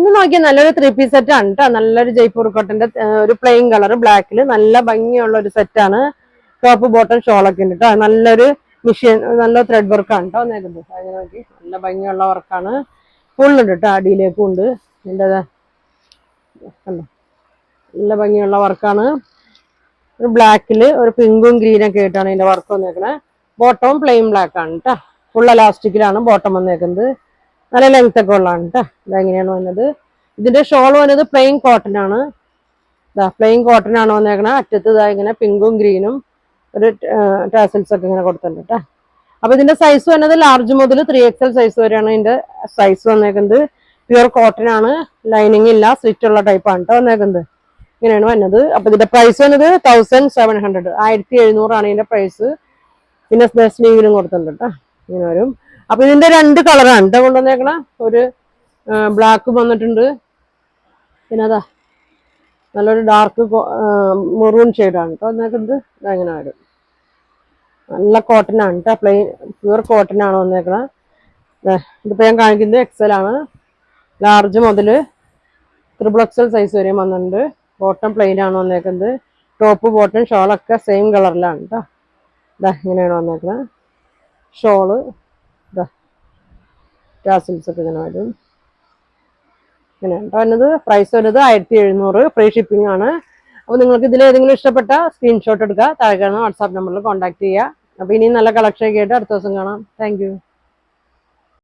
ഇന്ന് നോക്കിയാൽ നല്ലൊരു 3 പീസ് സെറ്റ് ആണ് കേട്ടോ. നല്ലൊരു ജയ്പൂർ കോട്ടന്റെ ഒരു പ്ലെയിൻ കളർ ബ്ലാക്കിൽ നല്ല ഭംഗിയുള്ള ഒരു സെറ്റാണ്. ടോപ്പ് ബോട്ടം ഷോളൊക്കെ ഉണ്ട് കേട്ടോ. നല്ലൊരു മിഷ്യൻ നല്ല ത്രെഡ് വർക്കാണ് കേട്ടോ വന്നേക്കുന്നത്. അതിന് നോക്കി നല്ല ഭംഗിയുള്ള വർക്കാണ്. ഫുള്ളുണ്ട് കേട്ടോ, അടിയിലേക്കും ഉണ്ട്. ഇതിൻ്റെ നല്ല ഭംഗിയുള്ള വർക്കാണ്. ഒരു ബ്ലാക്കിൽ ഒരു പിങ്കും ഗ്രീനൊക്കെ ആയിട്ടാണ് ഇതിന്റെ വർക്ക് വന്നേക്കണേ. ബോട്ടവും പ്ലെയിൻ ബ്ലാക്ക് ആണ് കേട്ടോ. ഫുൾ എലാസ്റ്റിക്കിലാണ് ബോട്ടം വന്നേക്കുന്നത്. നല്ല ലെങ്ത് ഒക്കെ ഉള്ളതാണ് കേട്ടോ. ഇതെങ്ങനെയാണ് വന്നത്. ഇതിന്റെ ഷോൾ വന്നത് പ്ലെയിൻ കോട്ടൺ ആണ്. പ്ലെയിൻ കോട്ടൺ ആണ് വന്നേക്കണേ. അറ്റത്ത് ഇങ്ങനെ പിങ്കും ഗ്രീനും ഒരു ടാസൽസ് ഒക്കെ ഇങ്ങനെ കൊടുത്തിട്ടുണ്ട് കേട്ടോ. അപ്പൊ ഇതിന്റെ സൈസ് വന്നത് ലാർജ് മുതൽ 3XL സൈസ് വരെയാണ് ഇതിന്റെ സൈസ് വന്നേക്കുന്നത്. പ്യുവർ കോട്ടൺ ആണ്, ലൈനിങ് ഇല്ല, സ്റ്റിച്ച് ഉള്ള ടൈപ്പാണ് കേട്ടോ വന്നേക്കുന്നത്. ഇങ്ങനെയാണ് വന്നത്. അപ്പൊ ഇതിന്റെ പ്രൈസ് വന്നത് 1700, 1700 ആണ് ഇതിന്റെ പ്രൈസ്. പിന്നെ സ്ലീവിലും കൊടുത്തിട്ടുണ്ട് കേട്ടോ. ഇങ്ങനെ വരും. അപ്പൊ ഇതിന്റെ 2 കളറാണ് കേട്ടോ കൊണ്ടുവന്നേക്കണ. ഒരു ബ്ലാക്ക് വന്നിട്ടുണ്ട്. പിന്നെ അതാ നല്ലൊരു ഡാർക്ക് മെറൂൺ ഷെയ്ഡാണ് കേട്ടോ വന്നേക്കുന്നത്. ഇതങ്ങനെ വരും. നല്ല കോട്ടൺ ആണ് കേട്ടോ. പ്ലെയിൻ പ്യുവർ കോട്ടൺ ആണ് വന്നേക്കണ. ഇതിപ്പോ ഞാൻ കാണിക്കുന്നത് XL ആണ്. ലാർജ് മുതൽ XXL സൈസ് വരെയും വന്നിട്ടുണ്ട്. ബോട്ടം പ്ലെയിൻ ആണ് വന്നേക്കുന്നത്. ടോപ്പ് ബോട്ടം ഷോളൊക്കെ സെയിം കളറിലാണ് കേട്ടോ. ഇങ്ങനെയാണ് വന്നേക്കുന്നത്. ഷോള് ടാസിൽസ് ഒക്കെ ഇങ്ങനെ വരും. ഇങ്ങനെയാണ് വരുന്നത്. പ്രൈസ് വരുന്നത് 1700, ഫ്രീ ഷിപ്പിംഗ് ആണ്. അപ്പോൾ നിങ്ങൾക്ക് ഇതിൽ ഏതെങ്കിലും ഇഷ്ടപ്പെട്ട സ്ക്രീൻഷോട്ട് എടുക്കുക, താഴെ കാണുന്ന വാട്സാപ്പ് നമ്പറിൽ കോൺടാക്ട് ചെയ്യുക. അപ്പോൾ ഇനി നല്ല കളക്ഷൻ ഒക്കെ ആയിട്ട് അടുത്ത ദിവസം കാണാം. താങ്ക്